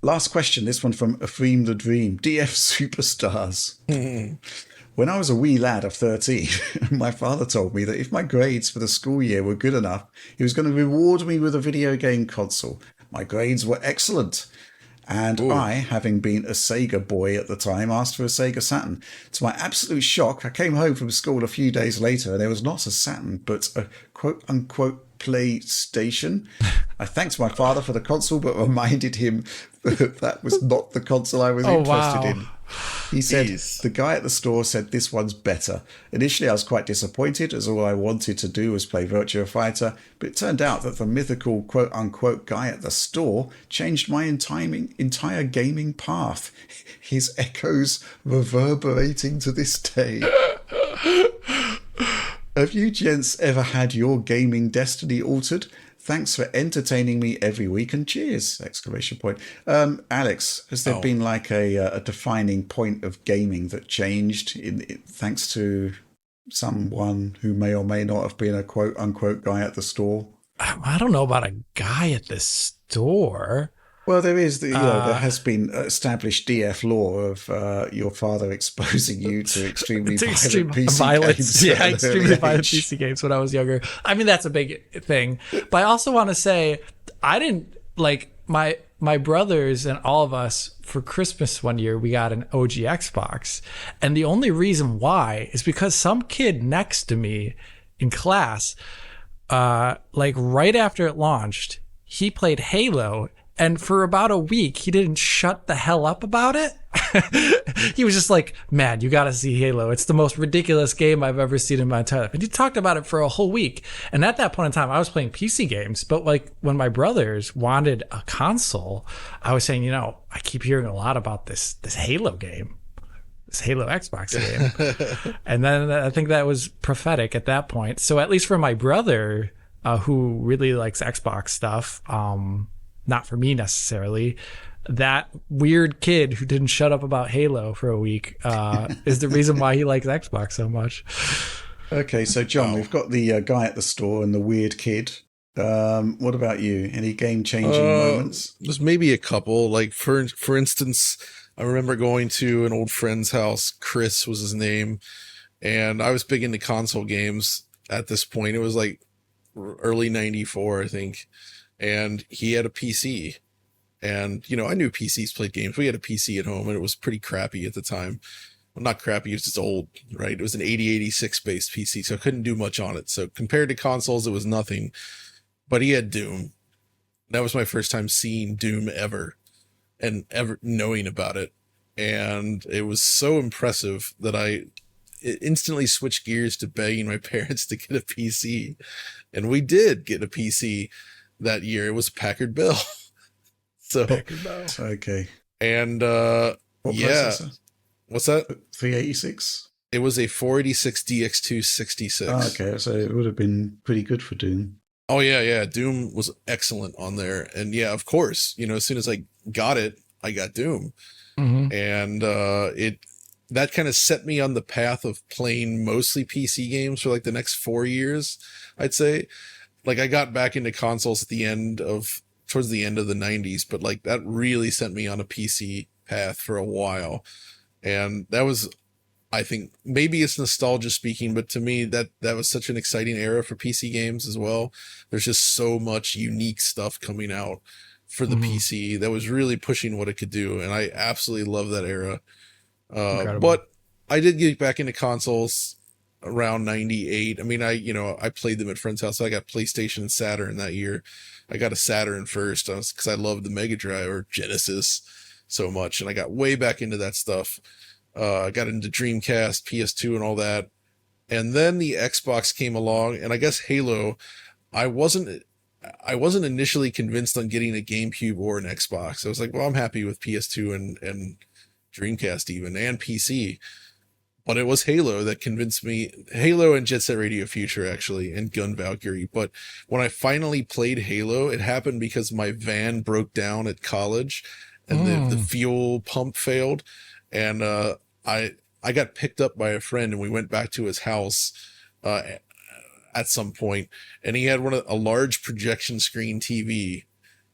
Last question. This one from Afreem the Dream. DF Superstars. When I was a wee lad of 13, my father told me that if my grades for the school year were good enough, he was going to reward me with a video game console. My grades were excellent. And Ooh. I, having been a Sega boy at the time, asked for a Sega Saturn. To my absolute shock, I came home from school a few days later and there was not a Saturn, but a quote unquote PlayStation. I thanked my father for the console, but reminded him that that was not the console I was Oh, interested wow. in. He said, Jeez. the guy at the store said this one's better. Initially, I was quite disappointed as all I wanted to do was play Virtua Fighter, but it turned out that the mythical quote-unquote guy at the store changed my entire gaming path. His echoes reverberating to this day. Have you gents ever had your gaming destiny altered? Thanks for entertaining me every week and cheers! Exclamation point. Alex, has there been like a defining point of gaming that changed thanks to someone who may or may not have been a quote unquote guy at the store? I don't know about a guy at the store. Well, there is, there has been established DF law of your father exposing you to extremely To violent extreme PC violence. games. Yeah, at an extremely early violent age. PC games when I was younger. I mean, that's a big thing. But I also want to say, I didn't like my brothers and all of us for Christmas one year, we got an OG Xbox. And the only reason why is because some kid next to me in class, like right after it launched, he played Halo. And for about a week, he didn't shut the hell up about it. He was just like, man, you got to see Halo. It's the most ridiculous game I've ever seen in my entire life. And he talked about it for a whole week. And at that point in time, I was playing PC games. But like when my brothers wanted a console, I was saying, I keep hearing a lot about this Halo game, this Halo Xbox game. And then I think that was prophetic at that point. So at least for my brother, who really likes Xbox stuff, not for me necessarily, that weird kid who didn't shut up about Halo for a week is the reason why he likes Xbox so much. Okay, so John, we've got the guy at the store and the weird kid. What about you? Any game-changing moments? There's maybe a couple. Like for instance, I remember going to an old friend's house. Chris was his name, and I was big into console games at this point. It was like early '94, I think, and he had a PC. And, I knew PCs played games. We had a PC at home, and it was pretty crappy at the time. Well, not crappy, it was just old, right? It was an 8086 based PC, so I couldn't do much on it. So compared to consoles, it was nothing. But he had Doom. That was my first time seeing Doom ever, and ever knowing about it. And it was so impressive that I instantly switched gears to begging my parents to get a PC. And we did get a PC that year. It was a Packard Bell. So, Okay. and What yeah, processor? what's that? 386? It was a 486 DX266. Oh, okay, so it would have been pretty good for Doom. Oh yeah. Doom was excellent on there. And yeah, of course, as soon as I got it, I got Doom. Mm-hmm. And that kind of set me on the path of playing mostly PC games for like the next 4 years, I'd say. Like I got back into consoles towards the end of the 90s, but like that really sent me on a PC path for a while. And that was, I think, maybe it's nostalgia speaking, but to me that was such an exciting era for PC games as well. There's just so much unique stuff coming out for the PC that was really pushing what it could do. And I absolutely love that era. But I did get back into consoles around 98. I mean, I played them at friends' house. So I got PlayStation and Saturn that year. I got a Saturn first because I loved the Mega Drive or Genesis so much. And I got way back into that stuff. I got into Dreamcast, PS2 and all that. And then the Xbox came along, and I guess Halo, I wasn't initially convinced on getting a GameCube or an Xbox. I was like, well, I'm happy with PS2 and Dreamcast even, and PC. But it was Halo that convinced me. Halo and Jet Set Radio Future, actually, and Gun Valkyrie. But when I finally played Halo, it happened because my van broke down at college, and the fuel pump failed. And I got picked up by a friend, and we went back to his house at some point, and he had a large projection screen TV.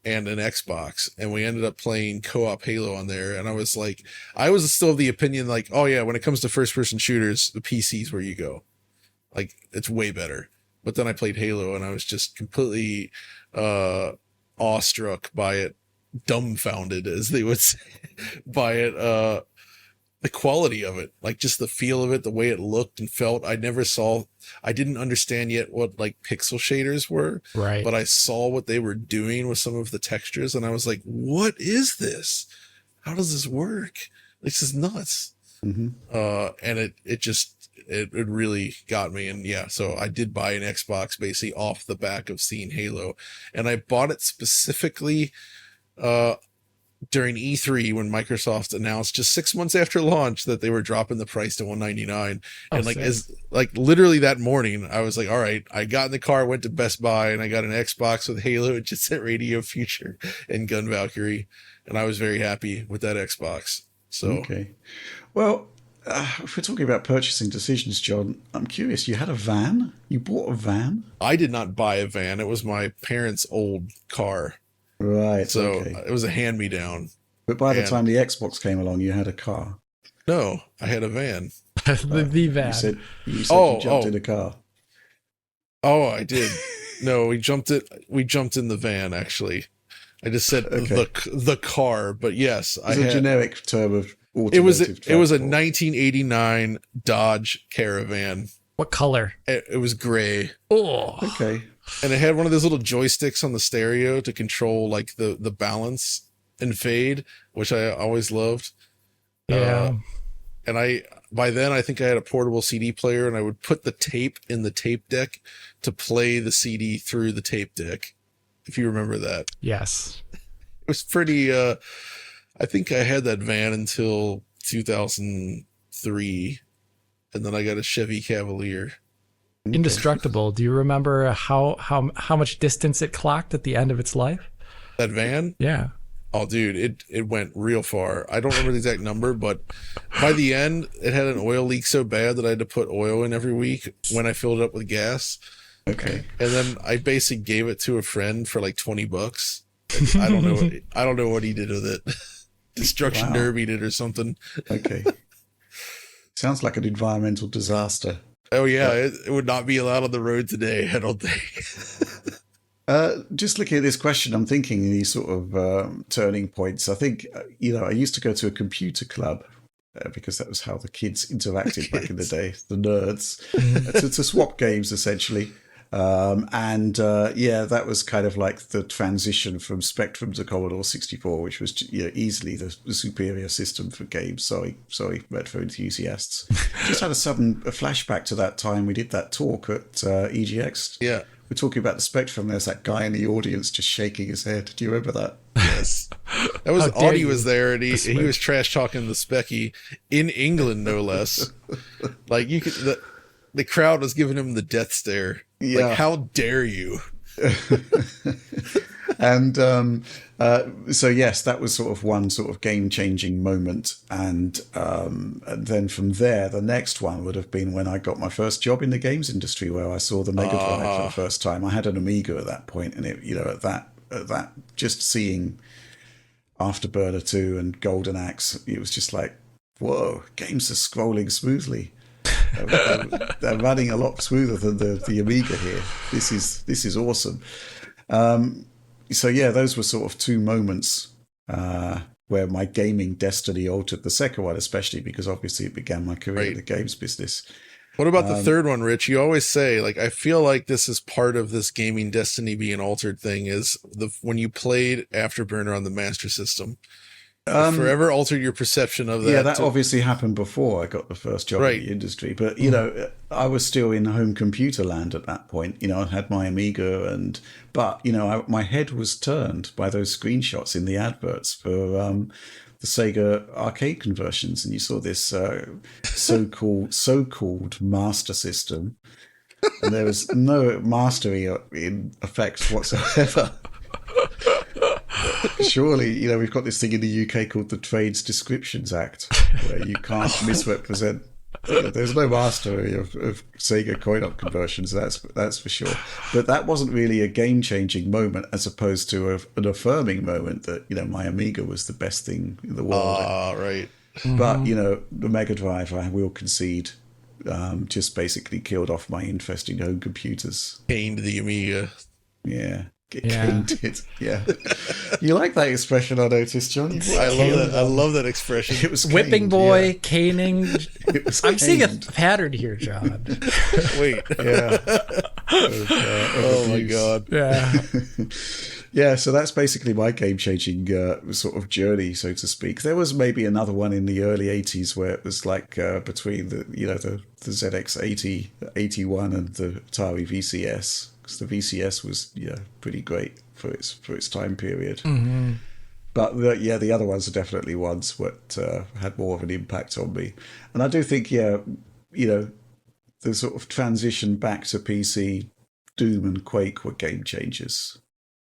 and an Xbox, and we ended up playing co-op Halo on there. And I was still of the opinion, like, oh yeah, when it comes to first-person shooters, the PC is where you go. Like, it's way better. But then I played Halo, and I was just completely awestruck by it, dumbfounded, as they would say, by it. The quality of it, like just the feel of it, the way it looked and felt. I didn't understand yet what like pixel shaders were, Right. but I saw what they were doing with some of the textures, and I was like, what is this? How does this work? This is nuts. Mm-hmm. And it really got me. And yeah, so I did buy an Xbox basically off the back of seeing Halo, and I bought it specifically, during E3 when Microsoft announced just 6 months after launch that they were dropping the price to $199. And literally that morning, I was like, all right, I got in the car, went to Best Buy, and I got an Xbox with Halo and Jet Set Radio Future and Gun Valkyrie. And I was very happy with that Xbox. So, okay. Well, if we're talking about purchasing decisions, John, I'm curious. You had a van? You bought a van? I did not buy a van. It was my parents' old car. Right. So okay. It was a hand-me-down. But by the time the Xbox came along, you had a car. No, I had a van. the van. You said you jumped in a car. Oh, I did. No, we jumped in the van, actually. I just said the car, but yes, it's a generic term of automotive transport. It was a 1989 Dodge Caravan. What color? It was gray. Oh, okay. And it had one of those little joysticks on the stereo to control like the balance and fade, which I always loved. Yeah. And by then I think I had a portable CD player, and I would put the tape in the tape deck to play the CD through the tape deck. If you remember that. Yes. It was pretty, I think I had that van until 2003, and then I got a Chevy Cavalier. Okay. Indestructible. Do you remember how much distance it clocked at the end of its life? That van? Yeah. Oh, dude, it went real far. I don't remember the exact number, but by the end, it had an oil leak so bad that I had to put oil in every week when I filled it up with gas. Okay. And then I basically gave it to a friend for like $20. I don't know what he did with it. Destruction derbied it or something. Okay. Sounds like an environmental disaster. Oh yeah, it would not be allowed on the road today, I don't think. Just looking at this question, I'm thinking these sort of turning points. I think, I used to go to a computer club because that was how the kids interacted back in the day, the nerds, to swap games essentially. That was kind of like the transition from Spectrum to Commodore 64, which was easily the superior system for games. Sorry, retro enthusiasts. Just had a flashback to that time we did that talk at EGX. Yeah. We're talking about the Spectrum. There's that guy in the audience just shaking his head. Do you remember that? Yes. That was Audie was there, and he was trash talking the Specky in England, no less. Like you could, the crowd was giving him the death stare. Yeah. Like, how dare you? And so yes, that was sort of one sort of game-changing moment, and then from there, the next one would have been when I got my first job in the games industry, where I saw the Mega Drive for the first time. I had an Amiga at that point, and at that, just seeing Afterburner 2 and Golden Axe, it was just like, whoa, games are scrolling smoothly. They're running a lot smoother than the Amiga here. This is awesome. So yeah, those were sort of two moments where my gaming destiny altered. The second one especially, because obviously it began my career in the games business. What about the third one, Rich? You always say, like, I feel like this is part of this gaming destiny being altered thing, is when you played Afterburner on the Master System. Forever altered your perception of that. Yeah, that obviously happened before I got the first job in the industry. But, I was still in home computer land at that point. I had my Amiga, but my head was turned by those screenshots in the adverts for the Sega arcade conversions. And you saw this so-called Master System. And there was no mastery in effect whatsoever. Surely, we've got this thing in the UK called the Trades Descriptions Act, where you can't misrepresent There's no mastery of Sega coin-op conversions, that's for sure. But that wasn't really a game-changing moment, as opposed to an affirming moment that, my Amiga was the best thing in the world. Right. But, the Mega Drive, I will concede, just basically killed off my interest in home computers. Caned the Amiga. Yeah. Caned it. Yeah. You like that expression, I noticed, John? I love that. I love that expression. It was Whipping caned, boy, yeah. caning. I'm seeing a pattern here, John. Wait. Yeah. Oh my God. Yeah. Yeah, so that's basically my game-changing sort of journey, so to speak. There was maybe another one in the early 80s where it was like between the ZX80, 81 and the Atari VCS, because the VCS was pretty great for its time period. Mm-hmm. But the other ones are definitely ones that had more of an impact on me. And I do think, the sort of transition back to PC, Doom and Quake were game changers.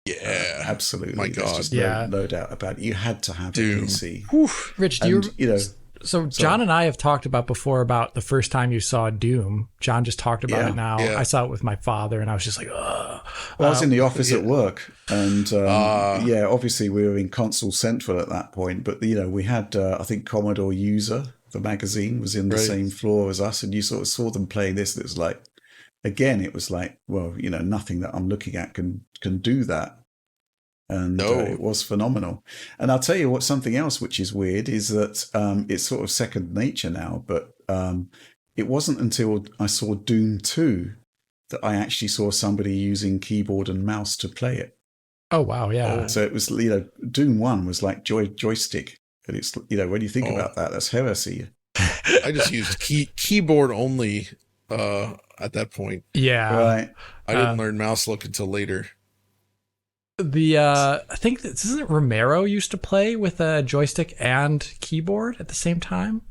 Yeah, absolutely. My God, there's just no doubt about it. You had to have Doom. a PC. Whew. Rich, do you? So John and I have talked about before about the first time you saw Doom. John just talked about it now. Yeah. I saw it with my father, and I was just like, ugh. Well, I was in the office at work, and obviously we were in Console Central at that point. But we had, I think, Commodore User, the magazine, was in the same floor as us, and you sort of saw them playing this. And it was like, again, it was like, well, nothing that I'm looking at can do that. And it was phenomenal. And I'll tell you what, something else which is weird is that it's sort of second nature now, but it wasn't until I saw Doom 2 that I actually saw somebody using keyboard and mouse to play it. Oh, wow, yeah. So it was, Doom 1 was like joystick. And it's, when you think about that, that's heresy. I just used keyboard only at that point. Yeah. Right. I didn't learn mouse look until later. I think isn't it Romero used to play with a joystick and keyboard at the same time?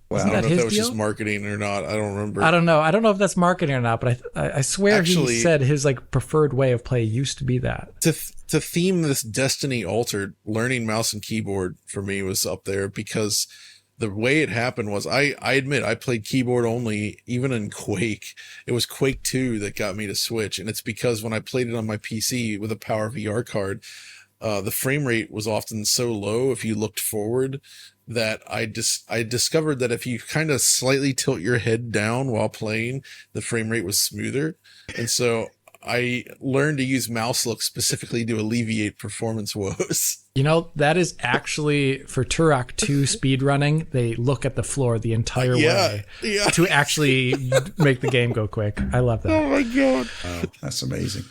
Well, I don't know if that was just marketing or not. I don't remember. I don't know. I don't know if that's marketing or not, but I swear he said his preferred way of play used to be that. To theme this Destiny Altered, learning mouse and keyboard for me was up there, because the way it happened was I admit I played keyboard only even in Quake. It was Quake 2 that got me to switch. And it's because when I played it on my PC with a Power VR card, the frame rate was often so low if you looked forward that I discovered that if you kind of slightly tilt your head down while playing, the frame rate was smoother. And so I learned to use mouse look specifically to alleviate performance woes. That is actually for Turok 2 speedrunning. They look at the floor the entire way to actually make the game go quick. I love that. Oh my God. Wow, that's amazing.